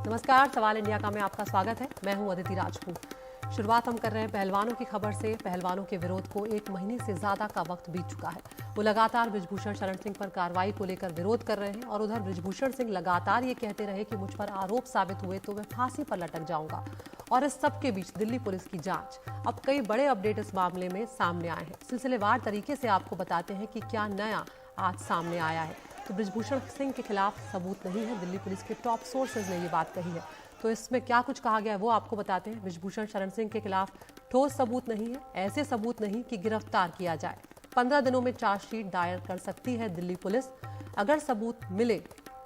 नमस्कार, सवाल इंडिया का में आपका स्वागत है। मैं हूं अदिति राजपूत। शुरुआत हम कर रहे हैं पहलवानों की खबर से। पहलवानों के विरोध को 1 महीने से ज्यादा का वक्त बीत चुका है। वो लगातार बृजभूषण शरण सिंह पर कार्रवाई को लेकर विरोध कर रहे हैं और उधर बृजभूषण सिंह लगातार ये कहते रहे कि मुझ पर आरोप साबित हुए तो मैं फांसी पर लटक जाऊंगा। और इस सब के बीच दिल्ली पुलिस की जांच। अब कई बड़े अपडेट इस मामले में सामने आए हैं। सिलसिलेवार तरीके से आपको बताते हैं कि क्या नया आज सामने आया है। तो बृजभूषण सिंह के खिलाफ सबूत नहीं है, दिल्ली पुलिस के टॉप सोर्सेज ने ये बात कही है। तो इसमें क्या कुछ कहा गया है वो आपको बताते हैं। बृजभूषण शरण सिंह के खिलाफ ठोस सबूत नहीं है, ऐसे सबूत नहीं कि गिरफ्तार किया जाए। 15 दिनों में चार्जशीट दायर कर सकती है दिल्ली पुलिस। अगर सबूत मिले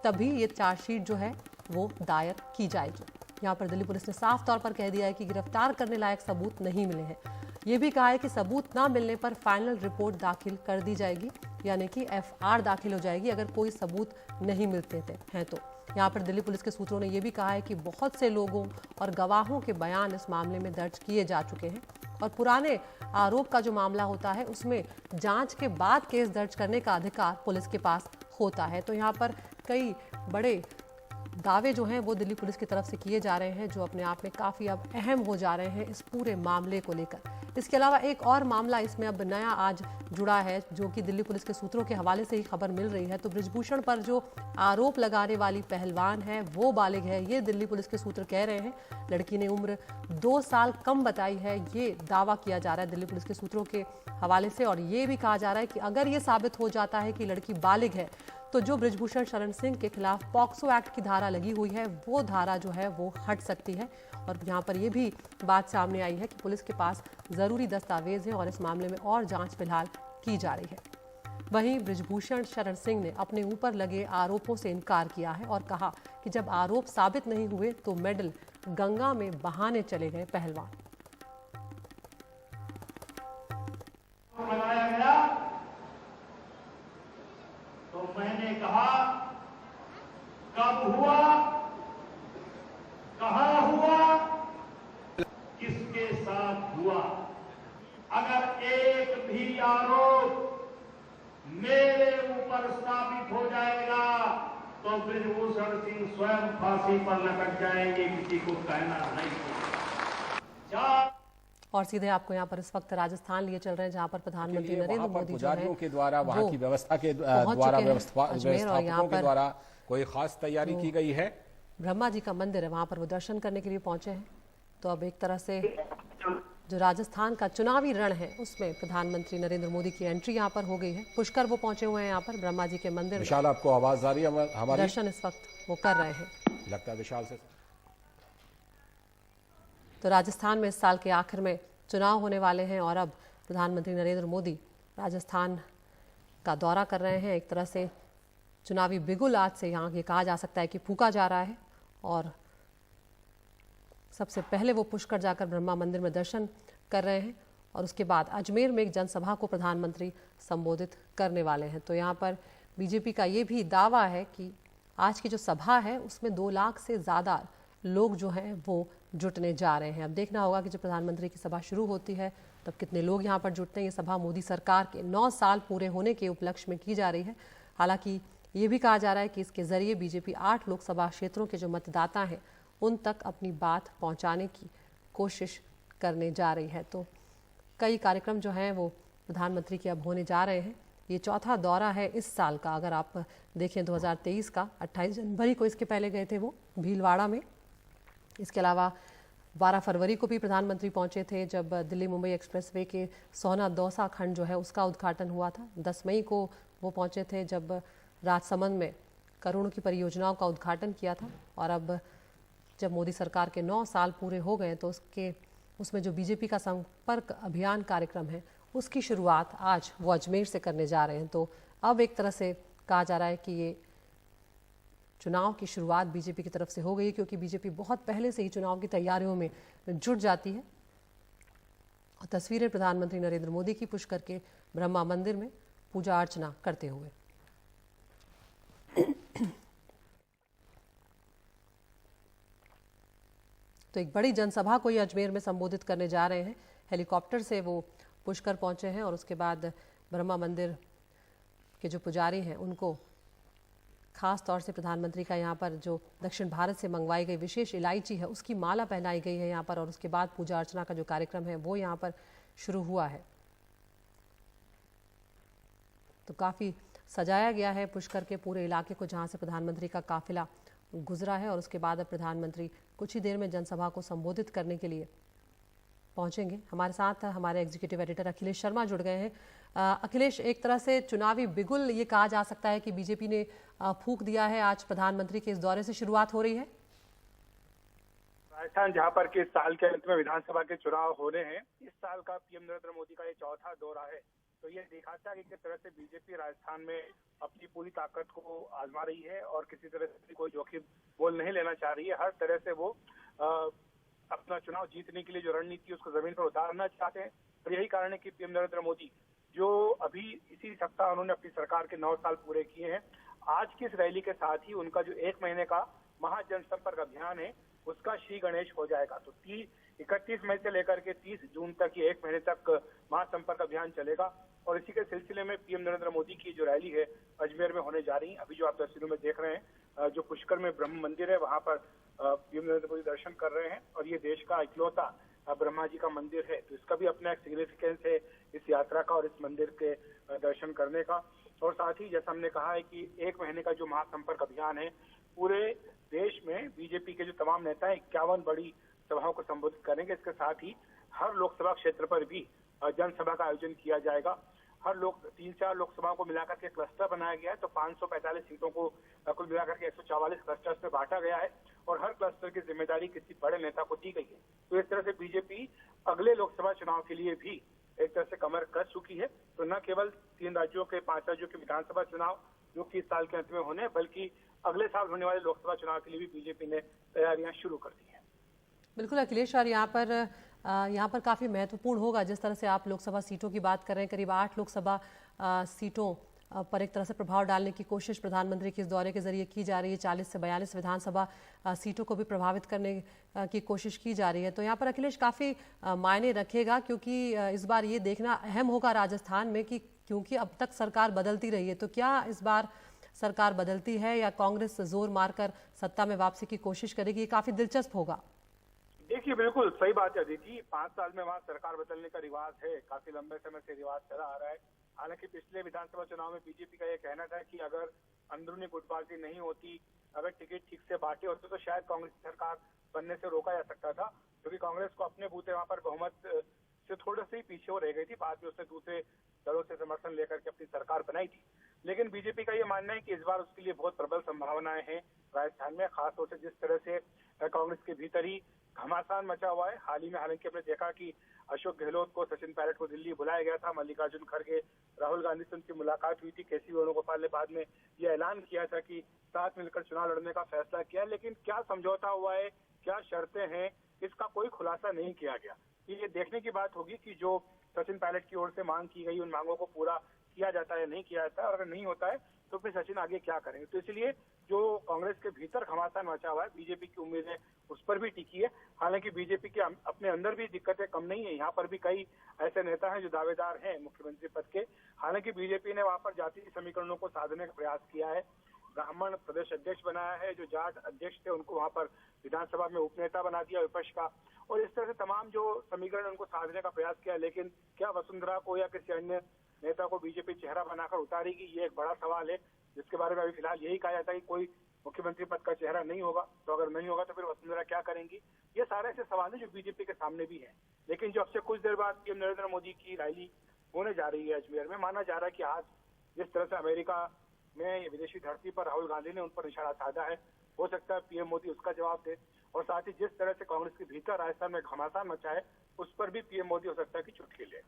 तभी ये चार्जशीट जो है वो दायर की जाएगी। यहाँ पर दिल्ली पुलिस ने साफ तौर पर कह दिया है कि गिरफ्तार करने लायक सबूत नहीं मिले हैं। ये भी कहा है कि सबूत ना मिलने पर फाइनल रिपोर्ट दाखिल कर दी जाएगी, यानी कि एफआर दाखिल हो जाएगी अगर कोई सबूत नहीं मिलते हैं तो। यहाँ पर दिल्ली पुलिस के सूत्रों ने यह भी कहा है कि बहुत से लोगों और गवाहों के बयान इस मामले में दर्ज किए जा चुके हैं और पुराने आरोप का जो मामला होता है उसमें जांच के बाद केस दर्ज करने का अधिकार पुलिस के पास होता है। तो यहाँ पर कई बड़े दावे जो हैं वो दिल्ली पुलिस की तरफ से किए जा रहे हैं, जो अपने आप में काफ़ी अब अहम हो जा रहे हैं इस पूरे मामले को लेकर। इसके अलावा एक और मामला इसमें अब नया आज जुड़ा है, जो कि दिल्ली पुलिस के सूत्रों के हवाले से ही खबर मिल रही है। तो बृजभूषण पर जो आरोप लगाने वाली पहलवान है वो बालिग है, ये दिल्ली पुलिस के सूत्र कह रहे हैं। लड़की ने उम्र 2 साल कम बताई है, ये दावा किया जा रहा है दिल्ली पुलिस के सूत्रों के हवाले से। और ये भी कहा जा रहा है कि अगर ये साबित हो जाता है कि लड़की बालिग है तो जो बृजभूषण शरण सिंह के खिलाफ पॉक्सो एक्ट की धारा लगी हुई है वो धारा जो है वो हट सकती है। और यहाँ पर ये भी बात सामने आई है कि पुलिस के पास जरूरी दस्तावेज हैं और इस मामले में और जांच फिलहाल की जा रही है। वहीं बृजभूषण शरण सिंह ने अपने ऊपर लगे आरोपों से इनकार किया है और कहा कि जब आरोप साबित नहीं हुए तो मेडल गंगा में बहाने चले गए पहलवान। तो मैंने कहा कब हुआ, कहां हुआ, किसके साथ हुआ। अगर एक भी आरोप मेरे ऊपर साबित हो जाएगा तो बृजभूषण सिंह स्वयं फांसी पर लटक जाएंगे, किसी को कहना नहीं। और सीधे आपको यहाँ पर इस वक्त राजस्थान लिए चल रहे हैं, जहाँ पर प्रधानमंत्री नरेंद्र मोदी जो है के द्वारा वहाँ की व्यवस्था के द्वारा व्यवस्थापकों के द्वारा कोई खास तैयारी की गई है। ब्रह्मा जी का मंदिर है, वहाँ पर वो दर्शन करने के लिए पहुंचे हैं। तो अब एक तरह से जो राजस्थान का चुनावी रण है उसमें प्रधानमंत्री नरेंद्र मोदी की एंट्री यहाँ पर हो गई है। पुष्कर वो पहुंचे हुए हैं यहाँ पर ब्रह्मा जी के मंदिर। विशाल, आपको आवाज आ रही है हमारी? दर्शन इस वक्त वो कर रहे हैं, लगता है विशाल से। तो राजस्थान में इस साल के आखिर में चुनाव होने वाले हैं और अब प्रधानमंत्री नरेंद्र मोदी राजस्थान का दौरा कर रहे हैं। एक तरह से चुनावी बिगुल आज से यहाँ ये कहा जा सकता है कि फूंका जा रहा है। और सबसे पहले वो पुष्कर जाकर ब्रह्मा मंदिर में दर्शन कर रहे हैं और उसके बाद अजमेर में एक जनसभा को प्रधानमंत्री संबोधित करने वाले हैं। तो यहाँ पर बीजेपी का ये भी दावा है कि आज की जो सभा है उसमें 2 लाख से ज़्यादा लोग जो हैं वो जुटने जा रहे हैं। अब देखना होगा कि जब प्रधानमंत्री की सभा शुरू होती है तब कितने लोग यहाँ पर जुटते हैं। ये सभा मोदी सरकार के 9 साल पूरे होने के उपलक्ष्य में की जा रही है। हालांकि ये भी कहा जा रहा है कि इसके जरिए बीजेपी 8 लोकसभा क्षेत्रों के जो मतदाता हैं उन तक अपनी बात पहुंचाने की कोशिश करने जा रही है। तो कई कार्यक्रम जो हैं वो प्रधानमंत्री के अब होने जा रहे हैं। ये चौथा दौरा है इस साल का। अगर आप देखें 2023 का 28 जनवरी को इसके पहले गए थे वो भीलवाड़ा में। इसके अलावा 12 फरवरी को भी प्रधानमंत्री पहुंचे थे जब दिल्ली मुंबई एक्सप्रेसवे के सोना दौसा खंड जो है उसका उद्घाटन हुआ था। 10 मई को वो पहुंचे थे जब राजसमंद में करोड़ों की परियोजनाओं का उद्घाटन किया था। और अब जब मोदी सरकार के 9 साल पूरे हो गए तो उसमें जो बीजेपी का संपर्क अभियान कार्यक्रम है उसकी शुरुआत आज वो अजमेर से करने जा रहे हैं। तो अब एक तरह से कहा जा रहा है कि ये चुनाव की शुरुआत बीजेपी की तरफ से हो गई है, क्योंकि बीजेपी बहुत पहले से ही चुनाव की तैयारियों में जुट जाती है। और तस्वीरें प्रधानमंत्री नरेंद्र मोदी की पुष्कर के ब्रह्मा मंदिर में पूजा अर्चना करते हुए। तो एक बड़ी जनसभा को ये अजमेर में संबोधित करने जा रहे हैं। हेलीकॉप्टर से वो पुष्कर पहुंचे हैं और उसके बाद ब्रह्मा मंदिर के जो पुजारी हैं उनको खास तौर से प्रधानमंत्री का यहाँ पर जो दक्षिण भारत से मंगवाई गई विशेष इलायची है उसकी माला पहनाई गई है यहाँ पर, और उसके बाद पूजा अर्चना का जो कार्यक्रम है वो यहाँ पर शुरू हुआ है। तो काफ़ी सजाया गया है पुष्कर के पूरे इलाके को, जहाँ से प्रधानमंत्री का काफिला गुजरा है, और उसके बाद अब प्रधानमंत्री कुछ ही देर में जनसभा को संबोधित करने के लिए पहुंचेंगे। हमारे साथ हमारे एग्जीक्यूटिव एडिटर अखिलेश शर्मा जुड़ गए हैं। अखिलेश, एक तरह से चुनावी बिगुल ये कहा जा सकता है कि बीजेपी ने फूंक दिया है, आज प्रधानमंत्री के इस दौरे से शुरुआत हो रही है। राजस्थान जहां पर कि इस साल के अंत में विधानसभा के चुनाव हो रहे हैं, इस साल का पीएम नरेंद्र मोदी का ये चौथा दौरा है, तो ये दिखाता है कि किस तरह से बीजेपी राजस्थान में अपनी पूरी ताकत को आजमा रही है और किसी तरह से कोई जोखिम मोल नहीं लेना चाह रही है। हर तरह से वो अपना चुनाव जीतने के लिए जो रणनीति उसको जमीन पर उतारना चाहते हैं, और यही कारण है कि पीएम नरेंद्र मोदी जो अभी इसी सप्ताह उन्होंने अपनी सरकार के 9 साल पूरे किए हैं, आज की इस रैली के साथ ही उनका जो 1 महीने का महाजनसंपर्क अभियान है उसका श्री गणेश हो जाएगा। तो 31 मई से लेकर के 30 जून तक ये 1 महीने तक महासंपर्क अभियान चलेगा, और इसी के सिलसिले में पीएम नरेंद्र मोदी की जो रैली है अजमेर में होने जा रही है। अभी जो आप तस्वीरों में देख रहे हैं, जो पुष्कर में ब्रह्म मंदिर है, वहां पर पीएम नरेंद्र मोदी दर्शन कर रहे हैं, और ये देश का इकलौता ब्रह्मा जी का मंदिर है, तो इसका भी अपना एक सिग्निफिकेंस है इस यात्रा का और इस मंदिर के दर्शन करने का। और साथ ही जैसा हमने कहा है कि 1 महीने का जो महासंपर्क अभियान है, पूरे देश में बीजेपी के जो तमाम नेता हैं 51 बड़ी सभाओं को संबोधित करेंगे। इसके साथ ही हर लोकसभा क्षेत्र पर भी जनसभा का आयोजन किया जाएगा। हर 3-4 लोकसभाओं को मिलाकर के क्लस्टर बनाया गया है, तो 545 सीटों को कुल मिलाकर के 144 क्लस्टर्स में बांटा गया है, और हर क्लस्टर की जिम्मेदारी किसी बड़े नेता को दी गई है। तो इस तरह से बीजेपी अगले लोकसभा चुनाव के लिए भी एक तरह से कमर कस चुकी है। तो न केवल 3 राज्यों के 5 राज्यों के विधानसभा चुनाव जो कि इस साल के अंत में होने, बल्कि अगले साल होने वाले लोकसभा चुनाव के लिए भी बीजेपी ने तैयारियां शुरू कर दी हैं। बिल्कुल अखिलेश, और यहाँ पर काफ़ी महत्वपूर्ण होगा जिस तरह से आप लोकसभा सीटों की बात कर रहे हैं। करीब 8 लोकसभा सीटों पर एक तरह से प्रभाव डालने की कोशिश प्रधानमंत्री के इस दौरे के जरिए की जा रही है। 40 से 42 विधानसभा सीटों को भी प्रभावित करने की कोशिश की जा रही है। तो यहाँ पर अखिलेश काफ़ी मायने रखेगा, क्योंकि इस बार ये देखना अहम होगा राजस्थान में कि क्योंकि अब तक सरकार बदलती रही है, तो क्या इस बार सरकार बदलती है या कांग्रेस जोर मारकर सत्ता में वापसी की कोशिश करेगी? ये काफ़ी दिलचस्प होगा। देखिए, बिल्कुल सही बात है अदिति, 5 साल में वहाँ सरकार बदलने का रिवाज है, काफी लंबे समय से रिवाज चला आ रहा है। हालांकि पिछले विधानसभा चुनाव में बीजेपी का ये कहना था कि अगर अंदरूनी गुटबाजी नहीं होती, अगर टिकट ठीक से बांटे होते, तो शायद कांग्रेस सरकार बनने से रोका जा सकता था, क्योंकि कांग्रेस को अपने बूते वहाँ पर बहुमत से थोड़ा से ही पीछे हो रह गई थी। बाद में उसने दूसरे दलों से समर्थन लेकर के अपनी सरकार बनाई थी। लेकिन बीजेपी का ये मानना है कि इस बार उसके लिए बहुत प्रबल संभावनाएं हैं राजस्थान में, खासतौर से जिस तरह से कांग्रेस के भीतर ही घमासान मचा हुआ है। हाल ही में हालांकि हमने देखा कि अशोक गहलोत को, सचिन पायलट को दिल्ली बुलाया गया था, मल्लिकार्जुन खड़गे, राहुल गांधी से उनकी मुलाकात हुई थी, केसी वेणुगोपाल ने बाद में यह ऐलान किया था कि साथ मिलकर चुनाव लड़ने का फैसला किया। लेकिन क्या समझौता हुआ है, क्या शर्तें हैं, इसका कोई खुलासा नहीं किया गया। ये देखने की बात होगी कि जो सचिन पायलट की ओर से मांग की गई, उन मांगों को पूरा किया जाता है या नहीं किया जाता है, और अगर नहीं होता है तो फिर सचिन आगे क्या करेंगे। तो इसलिए जो कांग्रेस के भीतर घमासान मचा हुआ है, बीजेपी की उम्मीदें उस पर भी टिकी है। हालांकि बीजेपी के अपने अंदर भी दिक्कतें कम नहीं है, यहाँ पर भी कई ऐसे नेता हैं जो दावेदार हैं मुख्यमंत्री पद के। हालांकि बीजेपी ने वहाँ पर जातीय समीकरणों को साधने का प्रयास किया है, ब्राह्मण प्रदेश अध्यक्ष बनाया है, जो जाट अध्यक्ष थे उनको वहाँ पर विधानसभा में उपनेता बना दिया विपक्ष का, और इस तरह से तमाम जो समीकरण उनको साधने का प्रयास किया। लेकिन क्या वसुंधरा को या किसी अन्य नेता को बीजेपी चेहरा बनाकर उतारेगी, ये एक बड़ा सवाल है, जिसके बारे में अभी फिलहाल यही कहा जाता है कि कोई मुख्यमंत्री पद का चेहरा नहीं होगा। तो अगर नहीं होगा तो फिर वसुंधरा क्या करेंगी, ये सारे ऐसे सवाल है जो बीजेपी के सामने भी है। लेकिन जो अब से कुछ देर बाद पीएम नरेंद्र मोदी की रैली होने जा रही है अजमेर में, माना जा रहा है कि आज जिस तरह से अमेरिका में विदेशी धरती पर राहुल गांधी ने उन पर निशाना साधा है, हो सकता है पीएम मोदी उसका जवाब दे, और साथ ही जिस तरह से कांग्रेस के भीतर राजस्थान में घमासान मचा है, उस पर भी पीएम मोदी हो सकता है कि चुटकी ले।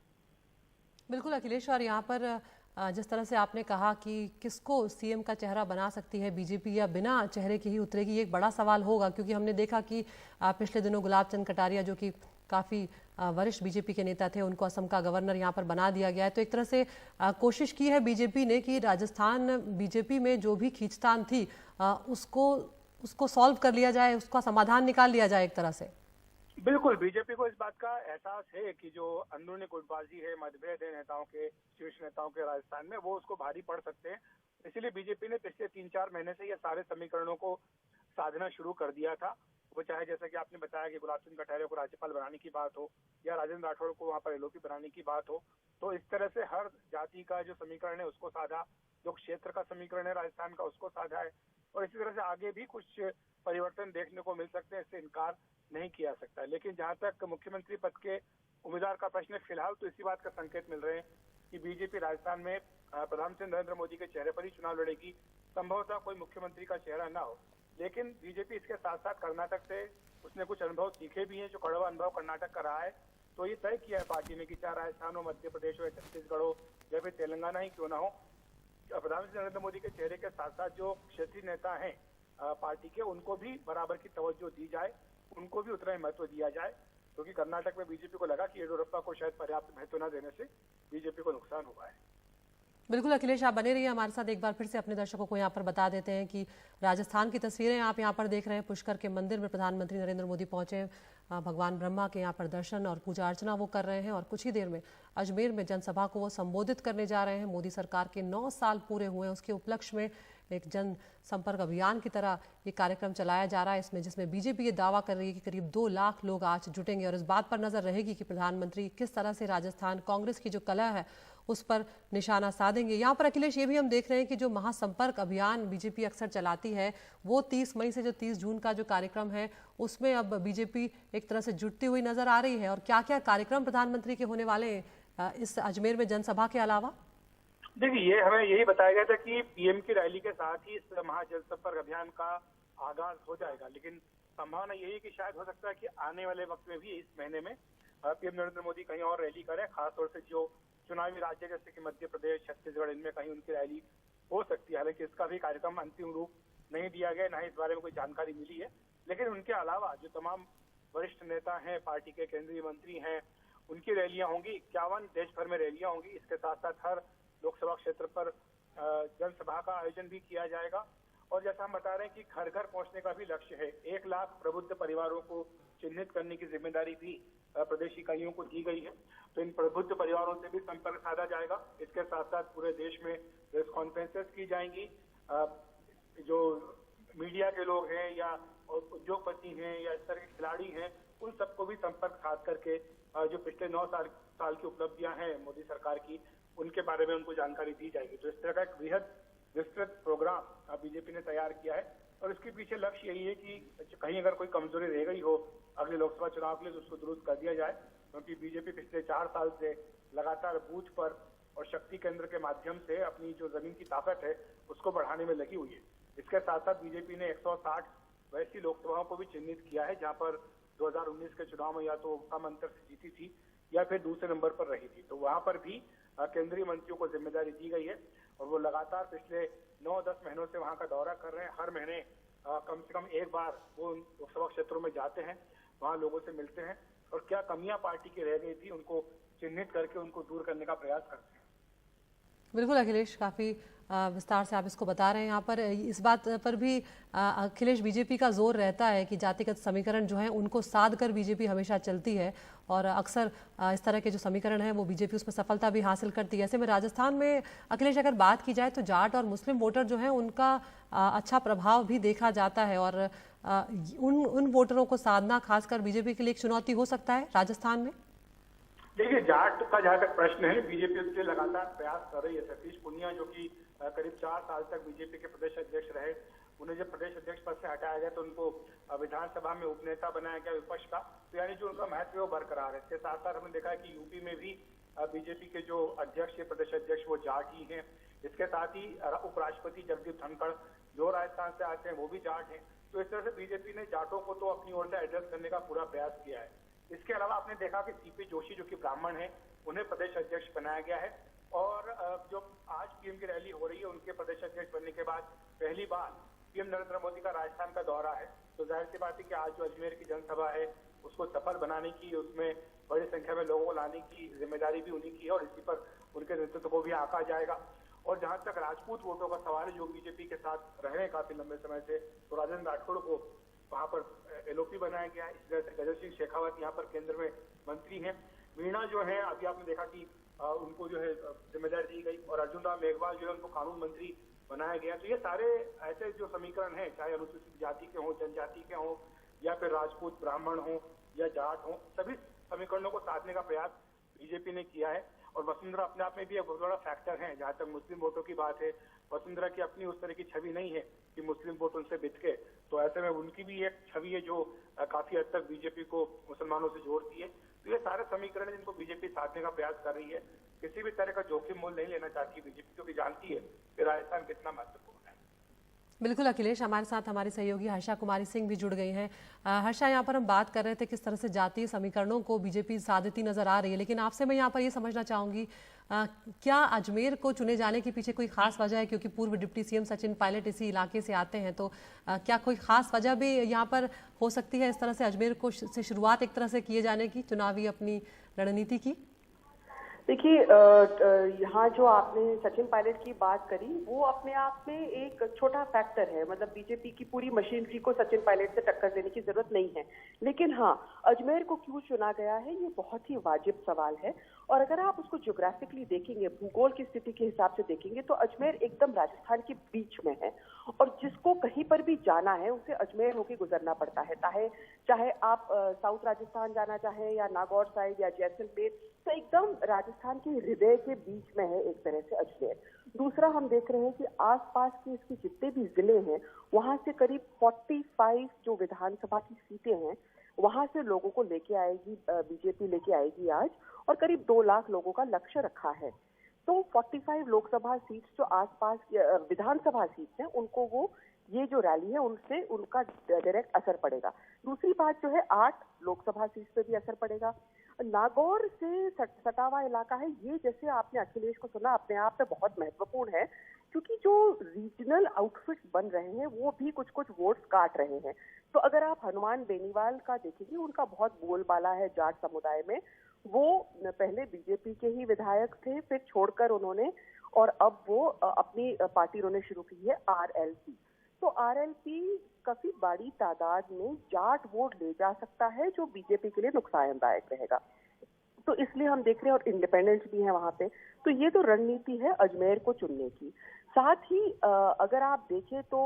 बिल्कुल अखिलेश, और यहाँ पर जिस तरह से आपने कहा कि किसको सीएम का चेहरा बना सकती है बीजेपी या बिना चेहरे के ही उतरेगी, ये एक बड़ा सवाल होगा, क्योंकि हमने देखा कि पिछले दिनों गुलाब चंद कटारिया जो कि काफ़ी वरिष्ठ बीजेपी के नेता थे, उनको असम का गवर्नर यहाँ पर बना दिया गया है। तो एक तरह से कोशिश की है बीजेपी ने कि राजस्थान बीजेपी में जो भी खींचतान थी उसको सॉल्व कर लिया जाए, उसका समाधान निकाल लिया जाए एक तरह से। बिल्कुल, बीजेपी को इस बात का एहसास है कि जो अंदरूनी गुटबाजी है, मतभेद है नेताओं के, शीर्ष नेताओं के राजस्थान में, वो उसको भारी पड़ सकते हैं। इसलिए बीजेपी ने पिछले 3-4 महीने से ये सारे समीकरणों को साधना शुरू कर दिया था। वो चाहे जैसा कि आपने बताया कि गुलाब चंद कटारिया को राज्यपाल बनाने की बात हो या राजेंद्र राठौड़ को वहां पर एलओपी बनाने की बात हो, तो इस तरह से हर जाति का जो समीकरण है उसको साधा, जो क्षेत्र का समीकरण है राजस्थान का उसको साधा है, और इसी तरह से आगे भी कुछ परिवर्तन देखने को मिल सकते हैं, इससे इनकार नहीं किया सकता। लेकिन जहां तक मुख्यमंत्री पद के उम्मीदवार का प्रश्न है, फिलहाल तो इसी बात का संकेत मिल रहे हैं कि बीजेपी राजस्थान में प्रधानमंत्री नरेंद्र मोदी के चेहरे पर ही चुनाव लड़ेगी। संभवतः कोई मुख्यमंत्री का चेहरा ना हो, लेकिन बीजेपी इसके साथ साथ कर्नाटक से उसने कुछ अनुभव सीखे भी हैं, जो कड़वा अनुभव कर्नाटक का रहा है। तो ये तय किया है पार्टी ने कि चाहे राजस्थान हो, मध्य प्रदेश हो, छत्तीसगढ़ हो या फिर तेलंगाना ही क्यों ना हो, प्रधानमंत्री नरेंद्र मोदी के चेहरे के साथ साथ जो क्षेत्रीय नेता हैं पार्टी के, उनको भी बराबर की तवज्जो दी जाए, उनको भी उतना ही महत्व दिया जाए, क्योंकि कर्नाटक में बीजेपी को लगा कि येडियुरप्पा को शायद पर्याप्त महत्व न देने से बीजेपी को नुकसान हुआ है। बिल्कुल अखिलेश, आप बने रहिए हमारे साथ। एक बार फिर से अपने दर्शकों को यहाँ पर बता देते हैं कि राजस्थान की तस्वीरें आप यहाँ पर देख रहे हैं। पुष्कर के मंदिर में प्रधानमंत्री नरेंद्र मोदी पहुंचे, भगवान ब्रह्मा के यहाँ पर दर्शन और पूजा अर्चना वो कर रहे हैं, और कुछ ही देर में अजमेर में जनसभा को वो संबोधित करने जा रहे हैं। मोदी सरकार के 9 साल पूरे हुए हैं, उसके उपलक्ष्य में एक जन संपर्क अभियान की तरह ये कार्यक्रम चलाया जा रहा है, जिसमें बीजेपी ये दावा कर रही है कि करीब 2 लाख लोग आज जुटेंगे, और इस बात पर नजर रहेगी कि प्रधानमंत्री किस तरह से राजस्थान कांग्रेस की जो कला है उस पर निशाना साधेंगे। यहाँ पर अखिलेश ये भी हम देख रहे हैं कि जो महासंपर्क अभियान बीजेपी अक्सर चलाती है, वो 30 मई से जो 30 जून का जो कार्यक्रम है उसमें अब बीजेपी एक तरह से जुटती हुई नजर आ रही है। और क्या क्या कार्यक्रम प्रधानमंत्री के होने वाले हैं इस अजमेर में जनसभा के अलावा? देखिए, ये हमें यही बताया गया था कि पीएम की रैली के साथ ही इस महाजन संपर्क अभियान का आगाज हो जाएगा, लेकिन संभावना यही है कि शायद हो सकता है कि आने वाले वक्त में भी इस महीने में पीएम नरेंद्र मोदी कहीं और रैली करें, खासतौर से जो चुनावी राज्य जैसे कि मध्य प्रदेश, छत्तीसगढ़, इनमें कहीं उनकी रैली हो सकती है। हालांकि इसका भी कार्यक्रम अंतिम रूप नहीं दिया गया, ना ही इस बारे में कोई जानकारी मिली है, लेकिन उनके अलावा जो तमाम वरिष्ठ नेता हैं, पार्टी के केंद्रीय मंत्री हैं, उनकी रैलियां होंगी। 51 देश भर में रैलियां होंगी। इसके साथ साथ हर लोकसभा क्षेत्र पर जनसभा का आयोजन भी किया जाएगा। और जैसा हम बता रहे हैं कि घर घर पहुंचने का भी लक्ष्य है। 1 लाख प्रबुद्ध परिवारों को चिन्हित करने की जिम्मेदारी भी प्रदेश इकाइयों को दी गई है, तो इन प्रबुद्ध परिवारों से भी संपर्क साधा जाएगा। इसके साथ साथ पूरे देश में प्रेस कॉन्फ्रेंसेस की जाएंगी। जो मीडिया के लोग हैं या उद्योगपति हैं या इस तरह के खिलाड़ी हैं, उन सबको भी संपर्क साध करके जो पिछले 9 साल की उपलब्धियां हैं मोदी सरकार की, उनके बारे में उनको जानकारी दी जाएगी। तो इस तरह का एक वृहद विस्तृत प्रोग्राम बीजेपी ने तैयार किया है, और इसके पीछे लक्ष्य यही है कि कहीं अगर कोई कमजोरी रह गई हो अगले लोकसभा चुनाव के लिए, तो उसको दुरुस्त कर दिया जाए, क्योंकि बीजेपी पिछले 4 साल से लगातार बूथ पर और शक्ति केंद्र के माध्यम से अपनी जो जमीन की ताकत है उसको बढ़ाने में लगी हुई है। इसके साथ साथ बीजेपी ने 160 वैसी लोकसभाओं को भी चिन्हित किया है जहां पर 2019 के चुनाव में या तो कम अंतर से जीती थी या फिर दूसरे नंबर पर रही थी। तो वहां पर भी केंद्रीय मंत्रियों को जिम्मेदारी दी गई है, और वो लगातार पिछले 9-10 महीनों से वहां का दौरा कर रहे हैं। हर महीने कम से कम एक बार वो लोकसभा क्षेत्रों में जाते हैं, वहां लोगों से मिलते हैं, और क्या कमियां पार्टी की रह गई थी उनको चिन्हित करके उनको दूर करने का प्रयास करते हैं। बिल्कुल अखिलेश, काफी विस्तार से आप इसको बता रहे हैं। यहाँ पर इस बात पर भी अखिलेश बीजेपी का जोर रहता है कि जातिगत समीकरण जो है उनको साध कर बीजेपी हमेशा चलती है, और अक्सर इस तरह के जो समीकरण है वो बीजेपी उसमें सफलता भी हासिल करती है। ऐसे में राजस्थान में अखिलेश अगर बात की जाए तो जाट और मुस्लिम वोटर जो है उनका अच्छा प्रभाव भी देखा जाता है, और उन वोटरों को साधना खासकर बीजेपी के लिए एक चुनौती हो सकता है राजस्थान में। देखिए, जाट का जहां तक प्रश्न है, बीजेपी उसके लगातार प्रयास कर रही है। सतीश पूनिया जो कि करीब 4 साल तक बीजेपी के प्रदेश अध्यक्ष रहे, उन्हें जब प्रदेश अध्यक्ष पद से हटाया गया तो उनको विधानसभा में उपनेता बनाया गया विपक्ष का, तो यानी जो उनका महत्व है वो बरकरार है। इसके साथ साथ हमने देखा है कि यूपी में भी बीजेपी के जो अध्यक्ष है, प्रदेश अध्यक्ष, वो जाट ही हैं। इसके साथ ही उपराष्ट्रपति जगदीप धनखड़ जो राजस्थान से आते हैं वो भी जाट हैं। तो इस तरह से बीजेपी ने जाटों को तो अपनी ओर से एड्रेस करने का पूरा प्रयास किया है। इसके अलावा आपने देखा कि सीपी जोशी जो कि ब्राह्मण है, उन्हें प्रदेश अध्यक्ष बनाया गया है, और जो आज पीएम की रैली हो रही है उनके प्रदेश अध्यक्ष बनने के बाद पहली बार पीएम नरेंद्र मोदी का राजस्थान का दौरा है। तो जाहिर सी बात है कि आज जो अजमेर की जनसभा है उसको सफल बनाने की, उसमें बड़ी संख्या में लोगों को लाने की जिम्मेदारी भी उन्हीं की है, और इसी पर उनके नेतृत्व को भी आंका जाएगा। और जहां तक राजपूत वोटों का सवाल है जो बीजेपी के साथ रहे हैं काफी लंबे समय से, तो राजेंद्र राठौड़ को वहां पर एलओपी बनाया गया है। इस तरह से गजल सिंह शेखावत यहाँ पर केंद्र में मंत्री हैं। मीणा जो है, अभी आपने देखा कि उनको जो है जिम्मेदारी दी गई और अर्जुन राम मेघवाल जो है उनको कानून मंत्री बनाया गया। तो ये सारे ऐसे जो समीकरण हैं, चाहे अनुसूचित जाति के हों, जनजाति के हों, या फिर राजपूत ब्राह्मण हों या जाट हों, सभी समीकरणों को साधने का प्रयास बीजेपी ने किया है। और वसुंधरा अपने आप में भी एक बहुत बड़ा फैक्टर है। जहां तक मुस्लिम वोटों की बात है, वसुंधरा की अपनी उस तरह की छवि नहीं है कि मुस्लिम वोट उनसे बिथके, तो ऐसे में उनकी भी एक छवि है जो काफी हद तक बीजेपी को मुसलमानों से जोड़ती है। तो ये सारे समीकरण जिनको बीजेपी साधने का प्रयास कर रही है, किसी भी तरह का जोखिम मोल नहीं लेना चाहती बीजेपी, क्योंकि जानती है कि राजस्थान कितना महत्वपूर्ण है। बिल्कुल अखिलेश, हमारे साथ हमारी सहयोगी हर्षा कुमारी सिंह भी जुड़ गई हैं। हर्षा, यहाँ पर हम बात कर रहे थे किस तरह से जातीय समीकरणों को बीजेपी साधती नजर आ रही है, लेकिन आपसे मैं यहाँ पर ये समझना चाहूंगी, क्या अजमेर को चुने जाने के पीछे कोई खास वजह है? क्योंकि पूर्व डिप्टी सीएम सचिन पायलट इसी इलाके से आते हैं, तो क्या कोई खास वजह भी यहाँ पर हो सकती है इस तरह से अजमेर को से शुरुआत एक तरह से किए जाने की, चुनावी अपनी रणनीति की? देखिए, यहाँ जो आपने सचिन पायलट की बात करी वो अपने आप में एक छोटा फैक्टर है। मतलब बीजेपी की पूरी मशीनरी को सचिन पायलट से टक्कर देने की जरूरत नहीं है। लेकिन हाँ, अजमेर को क्यों चुना गया है ये बहुत ही वाजिब सवाल है। और अगर आप उसको ज्योग्राफिकली देखेंगे, भूगोल की स्थिति के हिसाब से देखेंगे, तो अजमेर एकदम राजस्थान के बीच में है और जिसको कहीं पर भी जाना है उसे अजमेर होके गुजरना पड़ता है। चाहे आप साउथ राजस्थान जाना चाहे या नागौर साइड या जैसलमेर, तो एकदम राजस्थान के हृदय के बीच में है एक तरह से अजमेर। दूसरा, हम देख रहे हैं कि आसपास के इसके जितने भी जिले हैं वहां से करीब 45 जो विधानसभा की सीटें हैं वहां से लोगों को लेके आएगी बीजेपी, लेके आएगी आज, और करीब 2 लाख लोगों का लक्ष्य रखा है। तो 45 लोकसभा सीट जो आसपास विधानसभा सीट है उनको वो ये जो रैली है उनसे उनका डायरेक्ट असर पड़ेगा। दूसरी बात जो है 8 लोकसभा सीट पे भी असर पड़ेगा। नागौर से सटा हुआ इलाका है, ये जैसे आपने अखिलेश को सुना अपने आप में बहुत महत्वपूर्ण है, क्योंकि जो रीजनल आउटफिट्स बन रहे हैं वो भी कुछ कुछ वोट्स काट रहे हैं। तो अगर आप हनुमान बेनीवाल का देखेंगे, उनका बहुत बोलबाला है जाट समुदाय में। वो पहले बीजेपी के ही विधायक थे, फिर छोड़कर उन्होंने, और अब वो अपनी पार्टी उन्होंने शुरू की है आरएलपी। तो आरएलपी काफी बड़ी तादाद में जाट वोट ले जा सकता है जो बीजेपी के लिए नुकसानदायक रहेगा। तो इसलिए हम देख रहे हैं, और इंडिपेंडेंट्स भी हैं वहां पे। तो ये तो रणनीति है अजमेर को चुनने की। साथ ही अगर आप देखें तो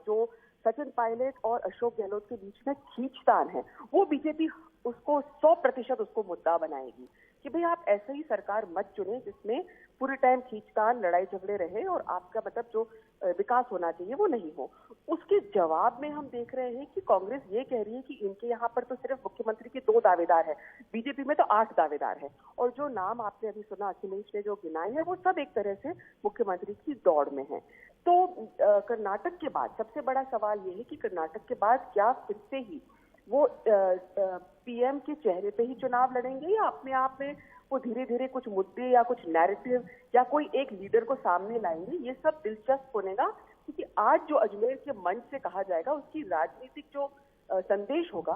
जो सचिन पायलट और अशोक गहलोत के बीच में खींचतान है, वो बीजेपी उसको 100% उसको मुद्दा बनाएगी कि भाई आप ऐसे ही सरकार मत चुने जिसमें पूरे टाइम खींचतान, लड़ाई झगड़े रहे और आपका मतलब जो विकास होना चाहिए वो नहीं हो। उसके जवाब में हम देख रहे हैं कि कांग्रेस ये कह रही है कि इनके यहाँ पर तो सिर्फ मुख्यमंत्री के 2 दावेदार है, बीजेपी में तो 8 दावेदार है, और जो नाम आपने अभी सुना अखिलेश ने जो गिनाए हैं वो सब एक तरह से मुख्यमंत्री की दौड़ में है। तो कर्नाटक के बाद सबसे बड़ा सवाल ये है कि कर्नाटक के बाद क्या फिर से ही वो पीएम के चेहरे पे ही चुनाव लड़ेंगे या अपने आप में वो धीरे धीरे कुछ मुद्दे या कुछ नैरेटिव या कोई एक लीडर को सामने लाएंगे। ये सब दिलचस्प बनेगा, क्योंकि आज जो अजमेर के मंच से कहा जाएगा उसकी राजनीतिक जो संदेश होगा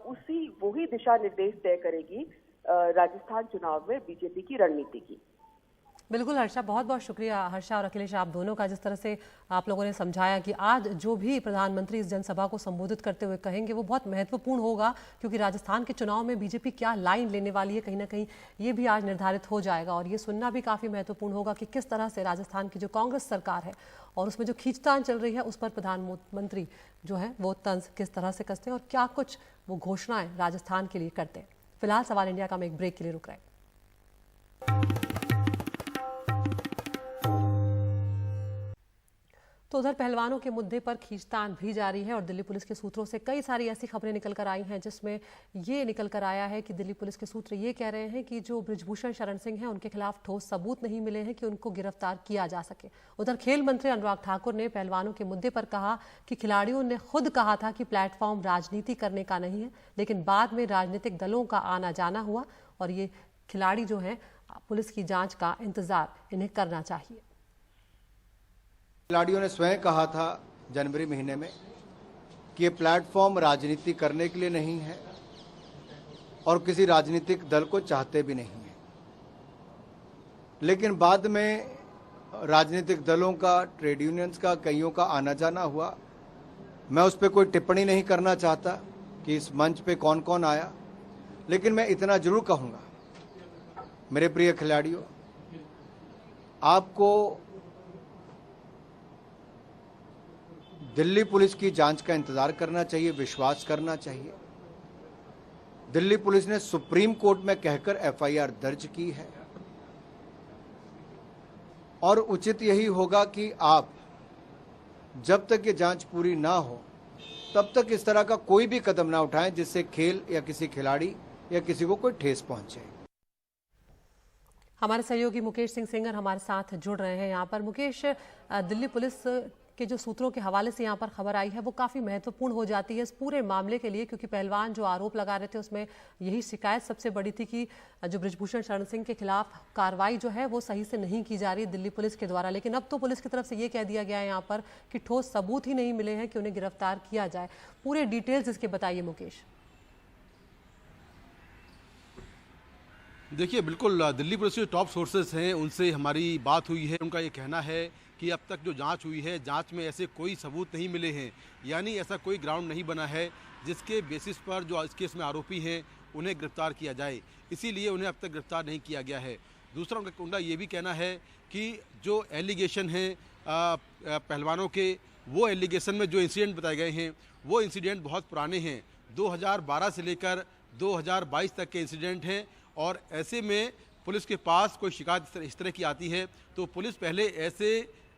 उसी वही दिशा निर्देश तय करेगी राजस्थान चुनाव में बीजेपी की रणनीति की। बिल्कुल हर्षा, बहुत बहुत शुक्रिया हर्षा और अखिलेश आप दोनों का, जिस तरह से आप लोगों ने समझाया कि आज जो भी प्रधानमंत्री इस जनसभा को संबोधित करते हुए कहेंगे वो बहुत महत्वपूर्ण होगा, क्योंकि राजस्थान के चुनाव में बीजेपी क्या लाइन लेने वाली है कहीं ना कहीं ये भी आज निर्धारित हो जाएगा। और ये सुनना भी काफ़ी महत्वपूर्ण होगा कि किस तरह से राजस्थान की जो कांग्रेस सरकार है और उसमें जो खींचतान चल रही है उस पर प्रधानमंत्री जो है वो तंज किस तरह से कसते हैं और क्या कुछ वो घोषणाएं राजस्थान के लिए करते हैं। फिलहाल सवाल इंडिया का हम एक ब्रेक के लिए रुक रहे हैं। तो उधर पहलवानों के मुद्दे पर खींचतान भी जारी है और दिल्ली पुलिस के सूत्रों से कई सारी ऐसी खबरें निकल कर आई हैं जिसमें ये निकल कर आया है कि दिल्ली पुलिस के सूत्र ये कह रहे हैं कि जो बृजभूषण शरण सिंह हैं उनके खिलाफ ठोस सबूत नहीं मिले हैं कि उनको गिरफ्तार किया जा सके। उधर खेल मंत्री अनुराग ठाकुर ने पहलवानों के मुद्दे पर कहा कि खिलाड़ियों ने खुद कहा था कि प्लेटफॉर्म राजनीति करने का नहीं है, लेकिन बाद में राजनीतिक दलों का आना जाना हुआ और ये खिलाड़ी जो हैं पुलिस की जांच का इंतजार इन्हें करना चाहिए। खिलाड़ियों ने स्वयं कहा था जनवरी महीने में कि ये प्लेटफॉर्म राजनीति करने के लिए नहीं है और किसी राजनीतिक दल को चाहते भी नहीं है, लेकिन बाद में राजनीतिक दलों का, ट्रेड यूनियंस का, कईयों का आना जाना हुआ। मैं उस पर कोई टिप्पणी नहीं करना चाहता कि इस मंच पे कौन कौन आया, लेकिन मैं इतना जरूर कहूँगा मेरे प्रिय खिलाड़ियों, आपको दिल्ली पुलिस की जांच का इंतजार करना चाहिए, विश्वास करना चाहिए। दिल्ली पुलिस ने सुप्रीम कोर्ट में कहकर एफआईआर दर्ज की है और उचित यही होगा कि आप जब तक ये जांच पूरी ना हो तब तक इस तरह का कोई भी कदम ना उठाएं जिससे खेल या किसी खिलाड़ी या किसी को कोई ठेस पहुंचे। हमारे सहयोगी मुकेश सिंह सेंगर हमारे साथ जुड़ रहे हैं यहाँ पर। मुकेश, दिल्ली पुलिस के जो सूत्रों के हवाले से यहाँ पर खबर आई है वो काफ़ी महत्वपूर्ण हो जाती है इस पूरे मामले के लिए, क्योंकि पहलवान जो आरोप लगा रहे थे उसमें यही शिकायत सबसे बड़ी थी कि जो बृजभूषण शरण सिंह के खिलाफ कार्रवाई जो है वो सही से नहीं की जा रही दिल्ली पुलिस के द्वारा। लेकिन अब तो पुलिस की तरफ से ये कह दिया गया है यहाँ पर कि ठोस सबूत ही नहीं मिले हैं कि उन्हें गिरफ्तार किया जाए। पूरे डिटेल्स इसके बताइए मुकेश। देखिए, बिल्कुल दिल्ली पुलिस के टॉप सोर्सेस हैं, उनसे हमारी बात हुई है। उनका ये कहना है कि अब तक जो जांच हुई है, जांच में ऐसे कोई सबूत नहीं मिले हैं, यानी ऐसा कोई ग्राउंड नहीं बना है जिसके बेसिस पर जो इस केस में आरोपी हैं उन्हें गिरफ्तार किया जाए, इसीलिए उन्हें अब तक गिरफ्तार नहीं किया गया है। दूसरा उनका ये भी कहना है कि जो एलिगेशन हैं पहलवानों के, वो एलिगेशन में जो इंसिडेंट बताए गए हैं वो इंसिडेंट बहुत पुराने हैं, 2012 से लेकर 2022 तक के इंसिडेंट हैं। और ऐसे में पुलिस के पास कोई शिकायत इस तरह की आती है तो पुलिस पहले ऐसे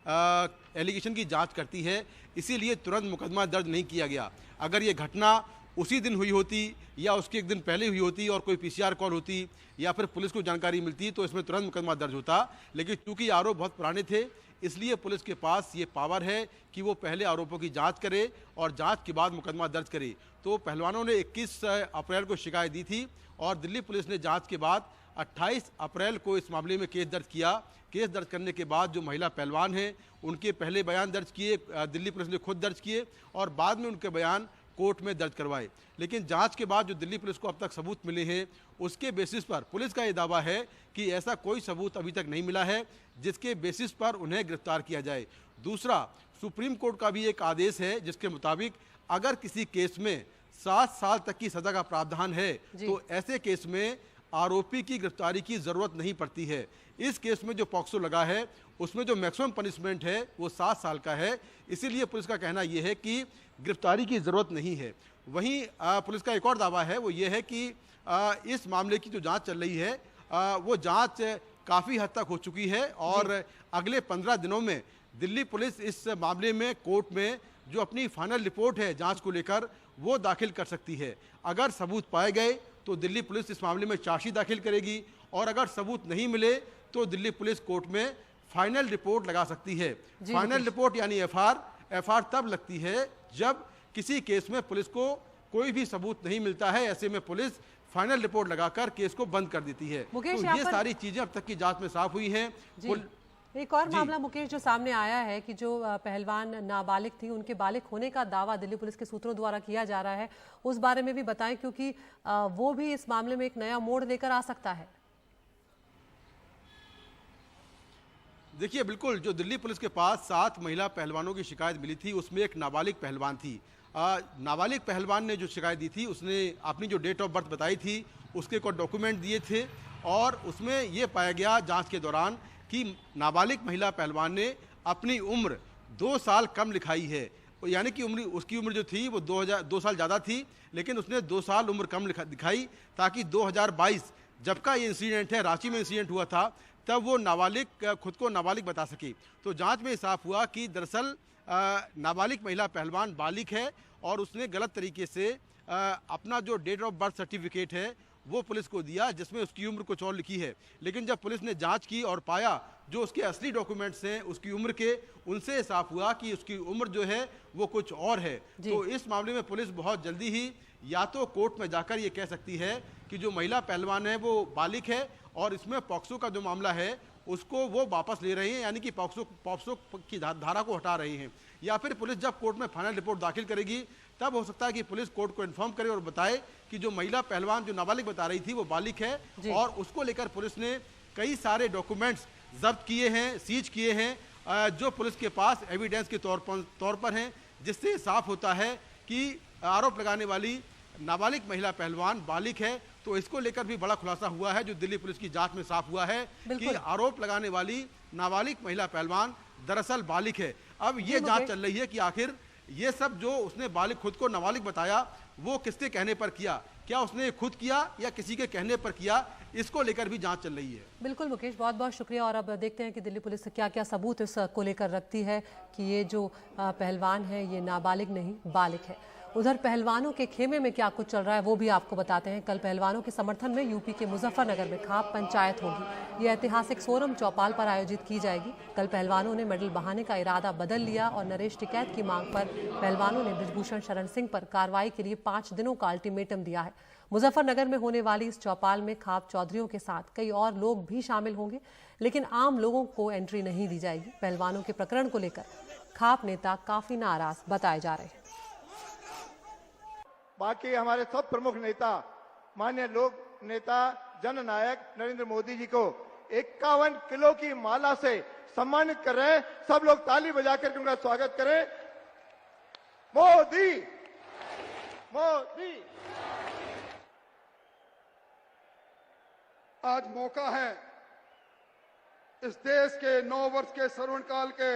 एलिगेशन की जांच करती है, इसीलिए तुरंत मुकदमा दर्ज नहीं किया गया। अगर ये घटना उसी दिन हुई होती या उसके एक दिन पहले हुई होती और कोई पीसीआर कॉल होती या फिर पुलिस को जानकारी मिलती तो इसमें तुरंत मुकदमा दर्ज होता, लेकिन चूंकि आरोप बहुत पुराने थे इसलिए पुलिस के पास ये पावर है कि वो पहले आरोपों की जांच करे और जांच के बाद मुकदमा दर्ज करे। तो पहलवानों ने 21 अप्रैल को शिकायत दी थी और दिल्ली पुलिस ने जांच के बाद 28 अप्रैल को इस मामले में केस दर्ज किया। केस दर्ज करने के बाद जो महिला पहलवान हैं उनके पहले बयान दर्ज किए, दिल्ली पुलिस ने खुद दर्ज किए और बाद में उनके बयान कोर्ट में दर्ज करवाए। लेकिन जांच के बाद जो दिल्ली पुलिस को अब तक सबूत मिले हैं उसके बेसिस पर पुलिस का ये दावा है कि ऐसा कोई सबूत अभी तक नहीं मिला है जिसके बेसिस पर उन्हें गिरफ्तार किया जाए। दूसरा, सुप्रीम कोर्ट का भी एक आदेश है जिसके मुताबिक अगर किसी केस में 7 साल तक की सजा का प्रावधान है तो ऐसे केस में आरोपी की गिरफ्तारी की जरूरत नहीं पड़ती है। इस केस में जो पॉक्सो लगा है उसमें जो मैक्सिमम पनिशमेंट है वो 7 साल का है, इसीलिए पुलिस का कहना यह है कि गिरफ्तारी की जरूरत नहीं है। वहीं पुलिस का एक और दावा है वो ये है कि इस मामले की जो जांच चल रही है वो जांच काफ़ी हद तक हो चुकी है और अगले 15 दिनों में दिल्ली पुलिस इस मामले में कोर्ट में जो अपनी फाइनल रिपोर्ट है जांच को लेकर वो दाखिल कर सकती है। अगर सबूत पाए गए तो दिल्ली पुलिस इस मामले में चार्जशीट दाखिल करेगी और अगर सबूत नहीं मिले तो दिल्ली पुलिस कोर्ट में फाइनल रिपोर्ट लगा सकती है। फाइनल रिपोर्ट यानी एफआर तब लगती है जब किसी केस में पुलिस को कोई भी सबूत नहीं मिलता है, ऐसे में पुलिस फाइनल रिपोर्ट लगाकर केस को बंद कर देती है। तो ये सारी चीजें अब तक की जांच में साफ हुई हैं। एक और मामला मुकेश जो सामने आया है कि जो पहलवान नाबालिग थी उनके बालिग होने का दावा दिल्ली पुलिस के सूत्रों द्वारा किया जा रहा है, उस बारे में भी बताएं क्योंकि वो भी इस मामले में एक नया मोड़ लेकर आ सकता है। देखिए, बिल्कुल जो दिल्ली पुलिस के पास 7 महिला पहलवानों की शिकायत मिली थी उसमें एक नाबालिग पहलवान थी। नाबालिग पहलवान ने जो शिकायत दी थी उसने अपनी जो डेट ऑफ बर्थ बताई थी उसके कुछ डॉक्यूमेंट दिए थे और उसमें यह पाया गया जांच के दौरान कि नाबालिग महिला पहलवान ने अपनी उम्र 2 साल कम लिखाई है, यानी कि उसकी उम्र जो थी वो 2 साल ज़्यादा थी लेकिन उसने 2 साल उम्र कम दिखाई ताकि 2022 जब का ये इंसिडेंट है, रांची में इंसिडेंट हुआ था, तब वो नाबालिग खुद को नाबालिग बता सकी। तो जांच में साफ हुआ कि दरअसल नाबालिग महिला पहलवान बालिग है और उसने गलत तरीके से अपना जो डेट ऑफ बर्थ सर्टिफिकेट है वो पुलिस को दिया जिसमें उसकी उम्र कुछ और लिखी है। लेकिन जब पुलिस ने जांच की और पाया जो उसके असली डॉक्यूमेंट्स हैं उसकी उम्र के, उनसे साफ हुआ कि उसकी उम्र जो है वो कुछ और है। तो इस मामले में पुलिस बहुत जल्दी ही या तो कोर्ट में जाकर ये कह सकती है कि जो महिला पहलवान है वो बालिग है और इसमें पॉक्सो का जो मामला है उसको वो वापस ले रहे हैं, यानी कि पॉक्सो की धारा को हटा रहे हैं। या फिर पुलिस जब कोर्ट में फाइनल रिपोर्ट दाखिल करेगी तब हो सकता है कि पुलिस कोर्ट को इन्फॉर्म करे और बताए कि जो महिला पहलवान जो नाबालिग बता रही थी वो बालिग है और उसको लेकर पुलिस ने कई सारे डॉक्यूमेंट्स जब्त किए हैं, सीज किए हैं जो पुलिस के पास एविडेंस के तौर पर हैं, जिससे साफ होता है कि आरोप लगाने वाली नाबालिग महिला पहलवान बालिग है, तो इसको लेकर भी बड़ा खुलासा हुआ है जो दिल्ली पुलिस की जांच में साफ हुआ है कि आरोप लगाने वाली नाबालिग महिला पहलवान दरअसल बालिग है। अब ये जांच चल रही है कि आखिर ये सब जो उसने बालिग खुद को नाबालिग बताया वो किसके कहने पर किया, क्या उसने खुद किया या किसी के कहने पर किया, इसको लेकर भी जांच चल रही है। बिल्कुल मुकेश, बहुत बहुत शुक्रिया। और अब देखते हैं कि दिल्ली पुलिस क्या क्या सबूत इसको लेकर रखती है कि ये जो पहलवान है ये नाबालिग नहीं बालिग है। उधर पहलवानों के खेमे में क्या कुछ चल रहा है वो भी आपको बताते हैं। कल पहलवानों के समर्थन में यूपी के मुजफ्फरनगर में खाप पंचायत होगी। ये ऐतिहासिक सोरम चौपाल पर आयोजित की जाएगी। कल पहलवानों ने मेडल बहाने का इरादा बदल लिया और नरेश टिकैत की मांग पर पहलवानों ने बृजभूषण शरण सिंह पर कार्रवाई के लिए 5 दिनों का अल्टीमेटम दिया है। मुजफ्फरनगर में होने वाली इस चौपाल में खाप चौधरियों के साथ कई और लोग भी शामिल होंगे, लेकिन आम लोगों को एंट्री नहीं दी जाएगी। पहलवानों के प्रकरण को लेकर खाप नेता काफी नाराज बताए जा रहे हैं। बाकी हमारे सब प्रमुख नेता, माननीय लोक नेता जननायक नरेंद्र मोदी जी को 51 किलो की माला से सम्मानित कर रहे हैं। सब लोग ताली बजाकर उनका स्वागत करें। मोदी मोदी। आज मौका है इस देश के 9 वर्ष के स्वर्णिम काल के,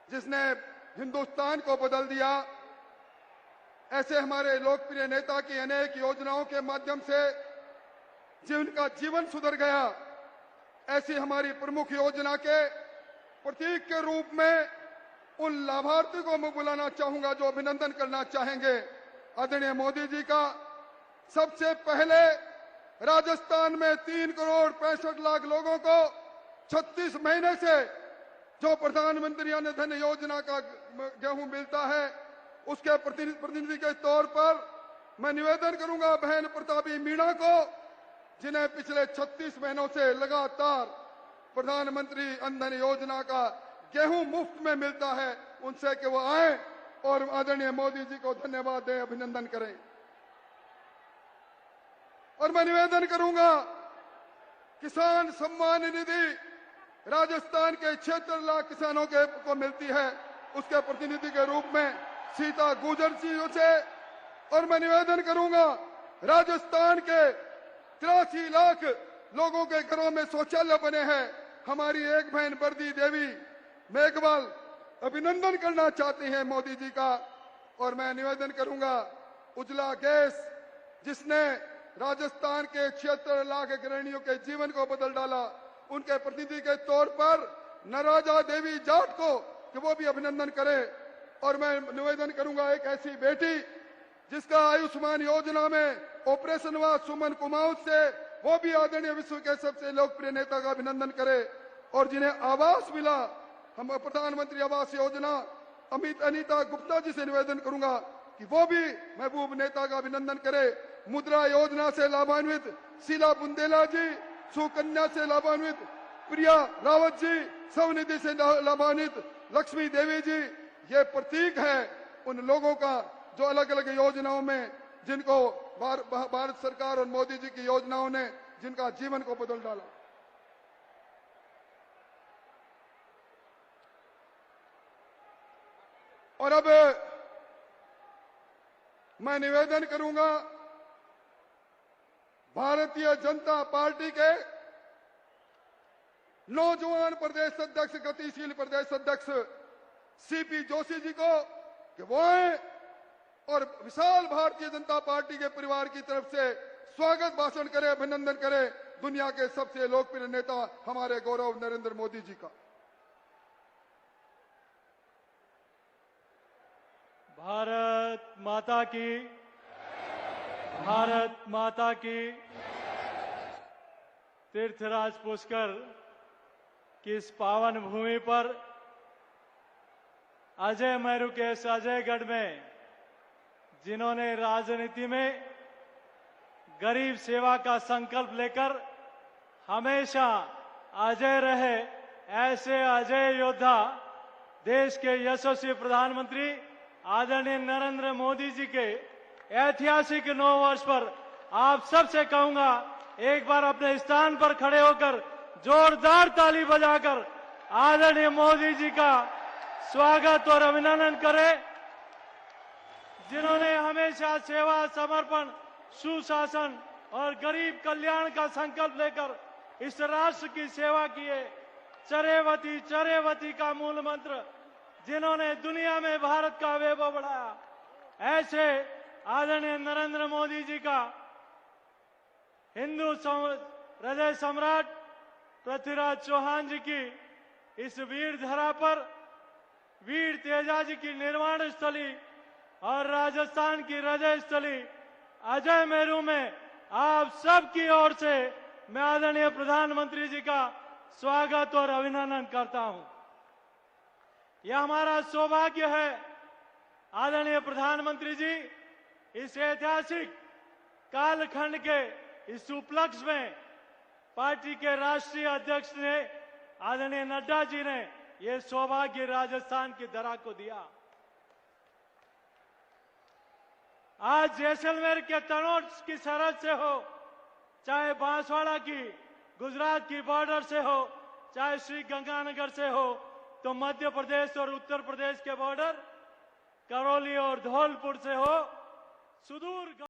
जिसने हिंदुस्तान को बदल दिया, ऐसे हमारे लोकप्रिय नेता की अनेक योजनाओं के माध्यम से जिनका जीवन सुधर गया, ऐसी हमारी प्रमुख योजना के प्रतीक के रूप में उन लाभार्थी को मैं बुलाना चाहूंगा जो अभिनंदन करना चाहेंगे। आदरणीय मोदी जी का सबसे पहले राजस्थान में 3 करोड़ 65 लाख लोगों को 36 महीने से जो प्रधानमंत्री अन्न धन योजना का गेहूं मिलता है, उसके प्रतिनिधि के तौर पर मैं निवेदन करूंगा बहन प्रतापी मीणा को, जिन्हें पिछले 36 महीनों से लगातार प्रधानमंत्री अन्न धन योजना का गेहूं मुफ्त में मिलता है, उनसे कि वो आए और आदरणीय मोदी जी को धन्यवाद दें, अभिनंदन करें। और मैं निवेदन करूंगा किसान सम्मान निधि राजस्थान के 76 लाख किसानों को मिलती है, उसके प्रतिनिधि के रूप में सीता गुजर जी से। और मैं निवेदन करूंगा राजस्थान के 83 लाख लोगों के घरों में शौचालय बने हैं। हमारी एक बहन बर्दी देवी मेघवाल अभिनंदन करना चाहती हैं मोदी जी का। और मैं निवेदन करूंगा उजला गैस, जिसने राजस्थान के 76 लाख गृहिणियों के जीवन को बदल डाला, उनके प्रतिनिधि के तौर पर नराजा देवी जाट को कि वो भी अभिनंदन करे। और मैं निवेदन करूंगा एक ऐसी बेटी जिसका आयुष्मान योजना में ऑपरेशन हुआ, सुमन कुमाऊं से, वो भी आदरणीय विश्व के सबसे लोकप्रिय नेता का अभिनंदन करे। और जिन्हें आवास मिला, हम प्रधानमंत्री आवास योजना, अनीता गुप्ता जी से निवेदन करूंगा कि वो भी महबूब नेता का अभिनंदन करे। मुद्रा योजना से लाभान्वित शीला बुंदेला जी, सुकन्या से लाभान्वित प्रिया रावत जी, स्वनिधि से लाभान्वित लक्ष्मी देवी जी, ये प्रतीक है उन लोगों का जो अलग अलग योजनाओं में, जिनको भारत सरकार और मोदी जी की योजनाओं ने जिनका जीवन को बदल डाला। और अब मैं निवेदन करूंगा भारतीय जनता पार्टी के नौजवान प्रदेश अध्यक्ष, गतिशील प्रदेश अध्यक्ष सीपी जोशी जी को कि वो आए और विशाल भारतीय जनता पार्टी के परिवार की तरफ से स्वागत भाषण करे, अभिनंदन करे दुनिया के सबसे लोकप्रिय नेता हमारे गौरव नरेंद्र मोदी जी का। भारत माता की, भारत माता की। तीर्थराज पुष्कर की इस पावन भूमि पर अजय मैरू के इस अजयगढ़ में जिन्होंने राजनीति में गरीब सेवा का संकल्प लेकर हमेशा अजय रहे, ऐसे अजय योद्धा देश के यशस्वी प्रधानमंत्री आदरणीय नरेंद्र मोदी जी के ऐतिहासिक 9 वर्ष पर आप सबसे कहूंगा एक बार अपने स्थान पर खड़े होकर जोरदार ताली बजाकर आदरणीय मोदी जी का स्वागत और अभिनंदन करें। जिन्होंने हमेशा सेवा, समर्पण, सुशासन और गरीब कल्याण का संकल्प लेकर इस राष्ट्र की सेवा की है। चरेवती चरेवती का मूल मंत्र जिन्होंने दुनिया में भारत का वैभव बढ़ाया, ऐसे आदरणीय नरेंद्र मोदी जी का हिंदू हृदय सम्राट पृथ्वीराज चौहान जी की इस वीर धरा पर वीर तेजा जी की निर्माण स्थली और राजस्थान की हृदय स्थली अजय मेरू में आप सबकी ओर से मैं आदरणीय प्रधानमंत्री जी का स्वागत और अभिनंदन करता हूं। यह हमारा सौभाग्य है आदरणीय प्रधानमंत्री जी, इस ऐतिहासिक कालखंड के इस उपलक्ष्य में पार्टी के राष्ट्रीय अध्यक्ष ने आदरणीय नड्डा जी ने यह सौभाग्य राजस्थान की धरा को दिया। आज जैसलमेर के तनोट की सरहद से हो, चाहे बांसवाड़ा की गुजरात की बॉर्डर से हो, चाहे श्री गंगानगर से हो, तो मध्य प्रदेश और उत्तर प्रदेश के बॉर्डर करौली और धौलपुर से हो, सुदूर